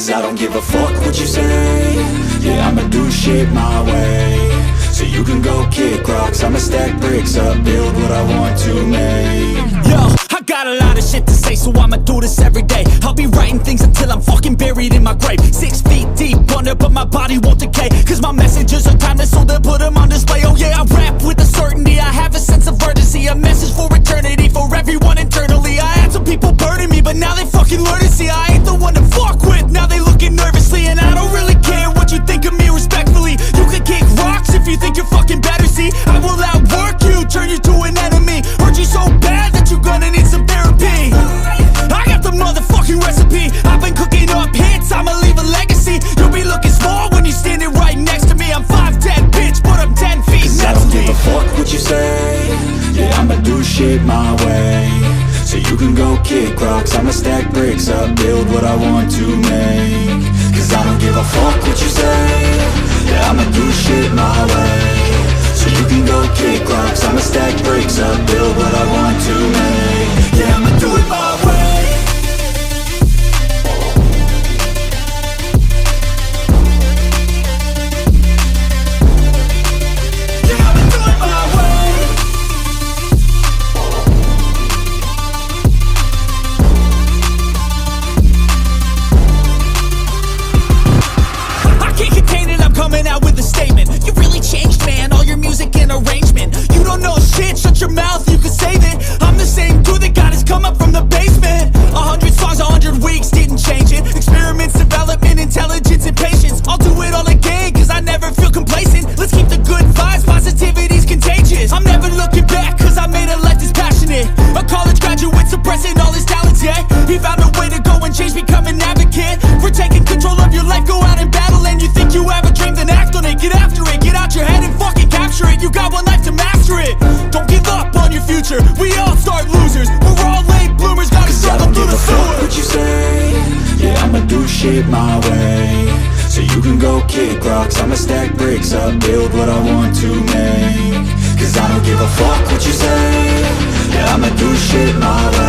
Cause I don't give a fuck what you say. Yeah, I'ma do shit my way. So you can go kick rocks, I'ma stack bricks up, build what I want to make. Yo, I got a lot of shit to say, so I'ma do this every day. I'll be writing things until I'm fucking buried in my grave. 6 feet deep under, but my body won't decay. Cause my messages are timeless, so they'll put them on display. Oh yeah, I rap with a certainty, I have a sense of urgency. A message for eternity, for everyone internally. I had some people burning me, but now they fucking learn to see I ain't the one to fuck with, now they looking nervously. And I don't really care what you think of me, respectfully. You can kick rocks if you think you're fucking better, see. I will outwork you, turn you to an enemy. Hurt you so bad that you're gonna need some therapy. I got the motherfucking recipe, I've been cooking up hits, I'ma leave a legacy. You'll be looking small when you're standing right next to me. I'm 5'10", bitch, but I'm 10 feet Cause I don't give a fuck what you say. Yeah, I'ma do shit my way. So you can go kick rocks, I'ma stack bricks up, build what I want to make. Cause I don't give a fuck what you say. Yeah, I'ma do shit my way. So you can go kick rocks, I'ma stack bricks up, build what I want to make. Yeah, I'ma do it my way. Coming out with a statement. You really changed, man, all your music and arrangement. You don't know shit, shut your mouth, you can save it. I'm the same dude that got his come up from the basement. 100 songs, 100 weeks, didn't change it. Experiments, development, intelligence, and patience. I'll do it all again, cause I never feel complacent. Let's keep the good vibes, positivity's contagious. I'm never looking back, cause I made a life that's passionate. A college graduate suppressing all his talents, yeah. He found a way to go and change, become an advocate for taking control of your life, go out and battle. And you think you have a dream, then act on it, get after it. Get out your head and fucking capture it. You got one life to master it. Don't give up on your future, we all start losers. We're all late bloomers, gotta struggle through the sewer. Fuck what you say. Yeah, I'ma do shit my way. So you can go kick rocks, I'ma stack bricks up, build what I want to make. Cause I don't give a fuck what you say. Yeah, I'ma do shit my way.